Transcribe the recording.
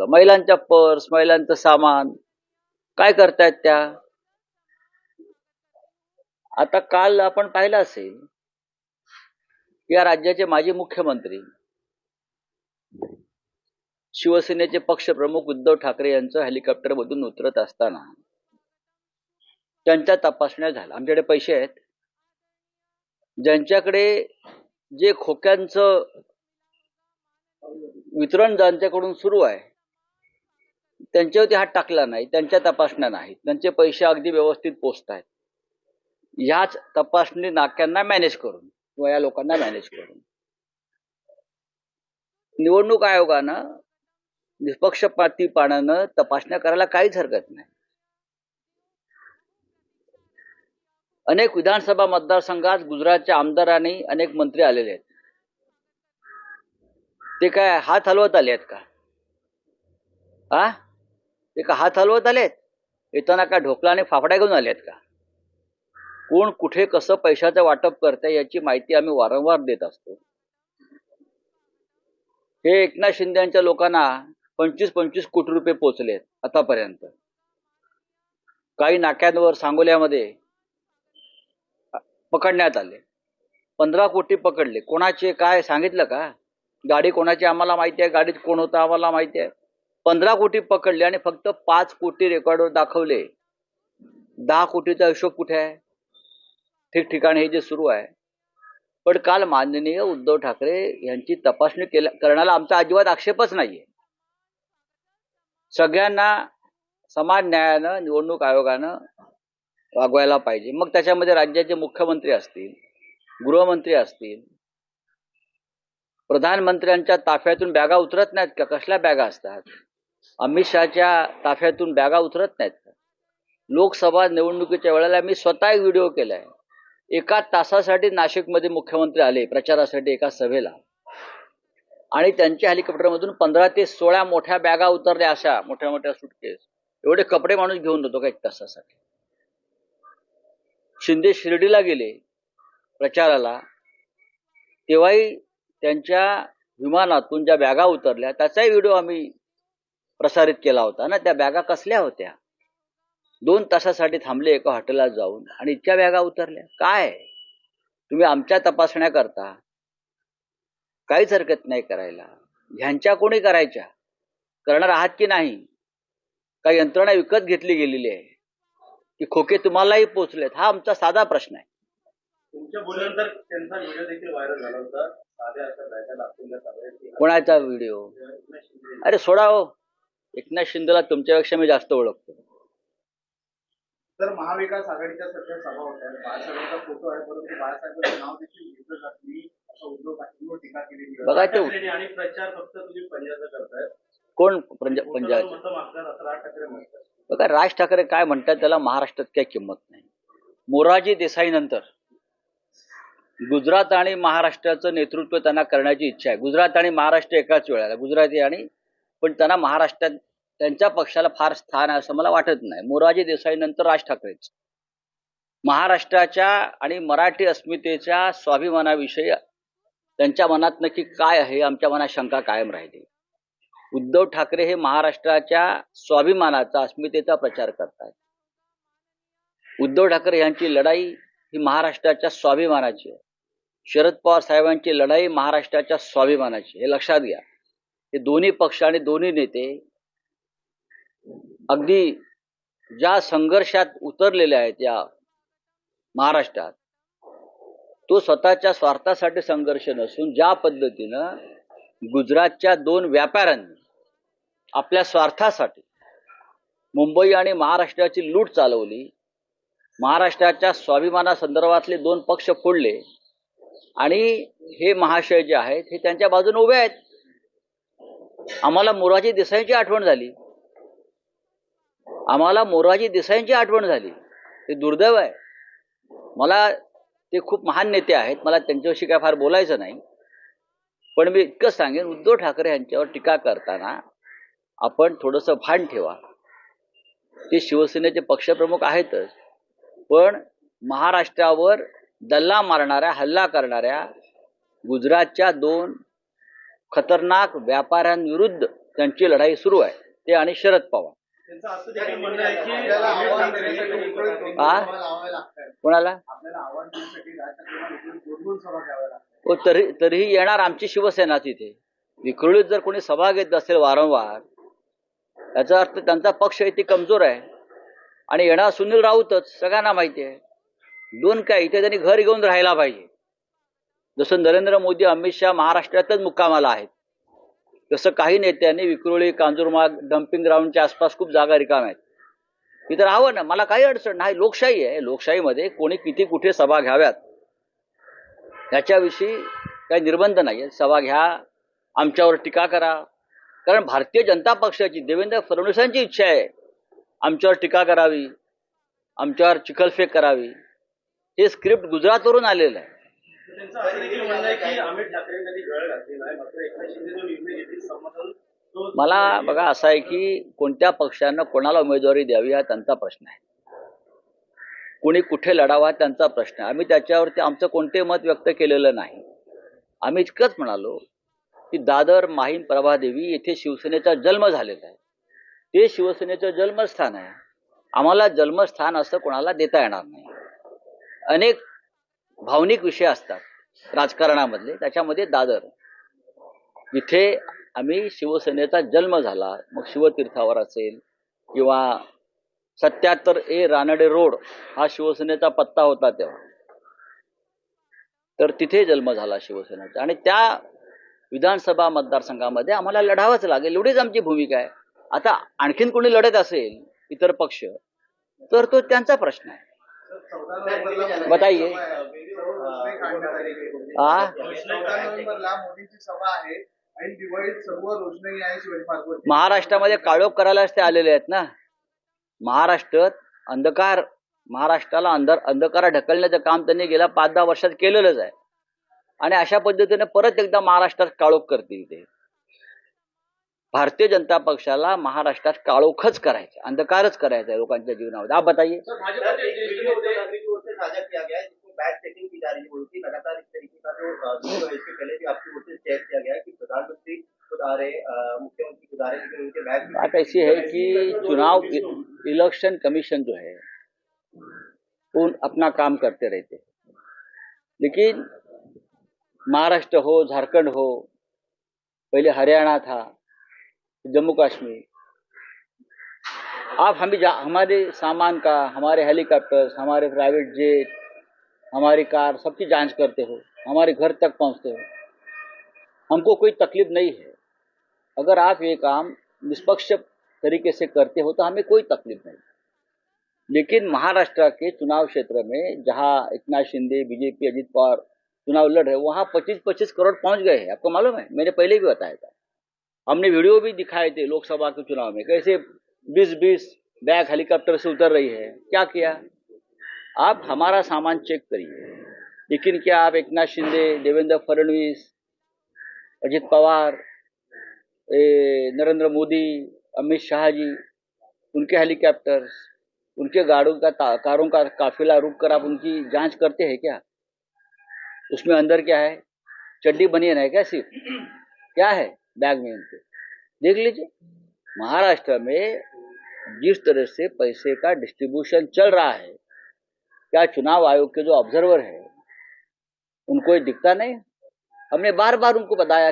दाखवलं, महिलांच्या पर्स, महिलांचं सामान काय करतायत त्या. आता काल आपण पाहिलं असेल, या राज्याचे माजी मुख्यमंत्री शिवसेनेचे पक्षप्रमुख उद्धव ठाकरे यांचं हेलिकॉप्टरमधून उतरत असताना त्यांच्या तपासण्या झाल्या. आमच्याकडे पैसे आहेत, ज्यांच्याकडे जे खोक्यांचं वितरण ज्यांच्याकडून सुरू आहे त्यांच्यावरती हात टाकला नाही, त्यांच्या तपासण्या नाहीत, त्यांचे पैसे अगदी व्यवस्थित पोचत आहेत. ह्याच तपासणी नाक्यांना मॅनेज करून किंवा या लोकांना मॅनेज करून निवडणूक आयोगानं निष्पक्षपातीपणानं तपासण्या करायला काहीच हरकत नाही. अनेक विधानसभा मतदारसंघात गुजरातच्या आमदारांनी अनेक मंत्री आलेले आहेत. ते काय हात हलवत आले आहेत का? ते का हात हलवत आलेत? येताना काय ढोकला आणि फाफड्या घेऊन आलेत का? कोण कुठे कसं पैशाचं वाटप करतंय याची माहिती आम्ही वारंवार देत असतो. हे एकनाथ शिंदे यांच्या लोकांना 25-25 कोटी रुपये पोचलेत आतापर्यंत. काही नाक्यांवर सांगोल्यामध्ये पकडण्यात आले, 15 कोटी पकडले. कोणाचे काय सांगितलं का? गाडी कोणाची आम्हाला माहिती आहे, गाडीत कोण होता आम्हाला माहिती आहे. 15 कोटी पकडले आणि फक्त 5 कोटी रेकॉर्डवर दाखवले. 10 कोटीचा हिशोब कुठे आहे? ठिकठिकाणी हे जे सुरू आहे. पण काल माननीय उद्धव ठाकरे यांची तपासणी करण्याला आमचा अजिबात आक्षेपच नाहीये. सगळ्यांना समान न्यायानं निवडणूक आयोगानं वागवायला पाहिजे. मग त्याच्यामध्ये राज्याचे मुख्यमंत्री असतील, गृहमंत्री असतील, प्रधानमंत्र्यांच्या ताफ्यातून बॅगा उतरत नाहीत का? कसल्या बॅगा असतात? अमित शहाच्या ताफ्यातून बॅगा उतरत नाहीत का? लोकसभा निवडणुकीच्या वेळेला मी स्वतः एक व्हिडिओ केलाय. 1 तासासाठी नाशिकमध्ये मुख्यमंत्री आले प्रचारासाठी एका सभेला आणि त्यांच्या हेलिकॉप्टरमधून 15 ते 16 मोठ्या बॅगा उतरल्या, अशा मोठ्या मोठ्या सुटकेस. एवढे कपडे माणूस घेऊन जातो का 1 तासासाठी? शिंदे शिर्डीला गेले प्रचाराला, तेव्हाही त्यांच्या विमानातून ज्या बॅगा उतरल्या त्याचाही व्हिडिओ आम्ही प्रसारित केला होता ना. त्या बॅगा कसल्या होत्या? 2 तासासाठी थांबले एका हॉटेलात जाऊन आणि इतक्या बॅगा उतरल्या. काय तुम्ही आमच्या तपासण्या करता? काहीच हरकत नाही करायला. ह्यांच्या कोणी करायच्या? करणार आहात की नाही? काही यंत्रणा विकत घेतली गेलेली आहे की खोके तुम्हालाही पोचलेत? हा आमचा साधा प्रश्न आहे. तुमच्या बोलल्यानंतर त्यांचा व्हिडिओ देखील व्हायरल झाला होता. कोणाचा व्हिडिओ? अरे सोडा हो, एकनाथ शिंदेला तुमच्यापेक्षा मी जास्त ओळखतो. तर महाविकास आघाडीच्या सध्या सभा होत्या, बाळासाहेबांचा फोटो आहे, परंतु बाळासाहेबांचं नाव देखील घेतलं जात नाही असं उद्धव ठाकरेंवर टीका केलेली बघा ते आणि प्रचार फक्त तुम्ही पंजाबचा करताय. कोण पंजाब? बघा राज ठाकरे काय म्हणतात त्याला महाराष्ट्रात काही किंमत नाही. मोरारजी देसाई नंतर गुजरात आणि महाराष्ट्राचं नेतृत्व त्यांना करण्याची इच्छा आहे. गुजरात आणि महाराष्ट्र एकाच वेळेला, गुजराती आणि पण त्यांना महाराष्ट्रात त्यांच्या पक्षाला फार स्थान आहे असं मला वाटत नाही. मोरारजी देसाई नंतर राज ठाकरेच. महाराष्ट्राच्या आणि मराठी अस्मितेच्या स्वाभिमानाविषयी त्यांच्या मनात नक्की काय आहे, आमच्या मनात शंका कायम राहिली. उद्धव ठाकरे हे महाराष्ट्राच्या स्वाभिमानाचा, अस्मितेचा प्रचार करतात. उद्धव ठाकरे यांची लढाई ही महाराष्ट्राच्या स्वाभिमानाची आहे. शरद पवार साहेबांची लढाई महाराष्ट्राच्या स्वाभिमानाची, हे लक्षात घ्या. हे दोन्ही पक्ष आणि दोन्ही नेते अगदी ज्या संघर्षात उतरलेले आहेत या महाराष्ट्रात, तो स्वतःच्या स्वार्थासाठी संघर्ष नसून ज्या पद्धतीनं गुजरातच्या 2 व्यापाऱ्यांनी आपल्या स्वार्थासाठी मुंबई आणि महाराष्ट्राची लूट चालवली, महाराष्ट्राच्या स्वाभिमानासंदर्भातले 2 पक्ष फोडले आणि हे महाशय जे आहेत हे त्यांच्या बाजूने उभे आहेत. आम्हाला मोरारजी देसाईंची आठवण झाली, आम्हाला मोरारजी देसाईंची आठवण झाली. ते दुर्दैव आहे. मला ते खूप महान नेते आहेत, मला त्यांच्याविषयी काय फार बोलायचं नाही. पण मी इतकं सांगेन, उद्धव ठाकरे यांच्यावर टीका करताना आपण थोडंसं भान ठेवा. ते शिवसेनेचे पक्षप्रमुख आहेतच, पण महाराष्ट्रावर दल्ला मारणाऱ्या, हल्ला करणाऱ्या गुजरातच्या 2 खतरनाक व्यापाऱ्यांविरुद्ध त्यांची लढाई सुरू आहे, ते आणि शरद पवार. त्यांचं असं देखील म्हणणं आहे की आपल्याला आव्हान देण्यासाठी विक्रोळी दोन आ? सभा लावाव्या लागतात. कोणाला? आपल्याला आव्हान देण्यासाठी राज ठाकरेंना विक्रोळी दोन सभा घ्याव्या लागतात. हो, तरीही येणार आमची शिवसेना तिथे. विक्रोळीत जर कोणी सभा घेत असेल वारंवार, याचा अर्थ त्यांचा पक्ष इथे कमजोर आहे. आणि येणार सुनील राऊतच, सगळ्यांना माहिती आहे. दोन काय, इथे त्यांनी घर घेऊन राहायला पाहिजे. जसं नरेंद्र मोदी, अमित शहा महाराष्ट्रातच मुक्कामाला आहेत, तसं काही नेत्यांनी विक्रोळी, कांजूरमार्ग, डम्पिंग ग्राउंडच्या आसपास खूप जागा रिकाम्या आहेत, तिथं राहावं ना. मला काही अडचण नाही. लोकशाही आहे. लोकशाहीमध्ये कोणी किती कुठे सभा घ्याव्यात याच्याविषयी काही निर्बंध नाही आहे. सभा घ्या, आमच्यावर टीका करा. कारण भारतीय जनता पक्षाची, देवेंद्र फडणवीसांची इच्छा आहे आमच्यावर टीका करावी, आमच्यावर चिखलफेक करावी. हे स्क्रिप्ट गुजरातवरून आलेलं आहे. त्यांचं असं देखील म्हणणं आहे की अमित ठाकरेंनी कधी गळ घातलेला आहे, मात्र एकनाथ शिंदे जो निर्णय घेतली समर्थन तो मला बघा असं आहे की कोणत्या पक्षानं कोणाला उमेदवारी द्यावी हा त्यांचा प्रश्न आहे. कोणी कुठे लढावा त्यांचा प्रश्न आहे. आम्ही त्याच्यावरती आमचं कोणते मत व्यक्त केलेलं नाही. आम्ही इतकंच म्हणालो की दादर, माहीम, प्रभादेवी येथे शिवसेनेचा जन्म झालेला आहे. ते शिवसेनेचं जन्मस्थान आहे. आम्हाला जन्मस्थान असं कोणाला देता येणार नाही. अनेक भावनिक विषय असतात राजकारणामधले, त्याच्यामध्ये दादर जिथे आम्ही शिवसेनेचा जन्म झाला, मग शिवतीर्थावर असेल किंवा 77A रानडे रोड हा शिवसेनेचा पत्ता होता तेव्हा, तर तिथे जन्म झाला शिवसेनेचा. आणि त्या विधानसभा मतदारसंघामध्ये आम्हाला लढावंच लागेल, एवढीच आमची भूमिका आहे. आता आणखीन कोणी लढत असेल इतर पक्ष, तर तो त्यांचा प्रश्न आहे. 14 नोव्हेंबरला बताइए. रोषणाई काढण्यात आली आहे. आ? 14 नोव्हेंबरला मोदींची सभा आहे आणि दिवाळीत सर्व रोषणाई आहे शिवाजी पार्कवर. महाराष्ट्रामध्ये काळोख करायलाच ते आलेले आहेत ना. महाराष्ट्रात महाराष्ट्राला अंधकारात ढकलण्याचं काम त्यांनी गेल्या 5-10 वर्षात केलेलंच आहे. आणि अशा पद्धतीने परत एकदा महाराष्ट्रात काळोख करतील ते. भारतीय जनता पक्षाला महाराष्ट्रात काळोखच करायचं, अंधकारच करायचा आहे लोकांच्या जीवनामध्ये. आप बताइए. भाजपा के ज्येष्ठ नेते साझा किया गया है जिसमें बैड सेटिंग की जा रही है, बोलती लगातार इस तरीके का जो वीडियो है इससे पहले भी आपकी ओर से शेयर किया गया है कि प्रधानमंत्री खुद आ रहे, मुख्यमंत्री खुद आ रहे, लेकिन उनके बैग बात ऐसी है कि चुनाव इलेक्शन कमीशन जो है वो अपना काम करते रहते हैं, लेकिन महाराष्ट्र हो, झारखंड हो, पहले हरियाणा था, जम्मू कश्मीर, आप हमारे सामान का, हमारे हेलीकॉप्टर्स, हमारे प्राइवेट जेट, हमारी कार, सबकी जांच करते हो, हमारे घर तक पहुंचते हो. हमको कोई तकलीफ नहीं है. अगर आप ये काम निष्पक्ष तरीके से करते हो तो हमें कोई तकलीफ नहीं. लेकिन महाराष्ट्र के चुनाव क्षेत्र में जहां एकनाथ शिंदे, बीजेपी, अजित पवार चुनाव लड़ रहे, वहां 25-25 करोड़ पहुंच गए हैं. आपको मालूम है, मैंने पहले भी बताया था. हमने वीडियो भी दिखाए थे लोकसभा के चुनाव में, कैसे 20-20 बैग हेलीकॉप्टर से उतर रही है. क्या किया? आप हमारा सामान चेक करिए. लेकिन क्या आप एकनाथ शिंदे, देवेंद्र फडणवीस, अजित पवार, नरेंद्र मोदी, अमित शाह जी, उनके हेलीकॉप्टर्स, उनके कारों का काफिला रुक कर आप उनकी जांच करते हैं क्या? उसमें अंदर क्या है? चड्डी बनियन है क्या? सिर्फ क्या है बैग में उनके? देख लीजिए. महाराष्ट्र में जिस तरह से पैसे का डिस्ट्रीब्यूशन चल रहा है, क्या चुनाव आयोग के जो ऑब्जर्वर है उनको ये दिखता नहीं? हमने बार बार उनको बताया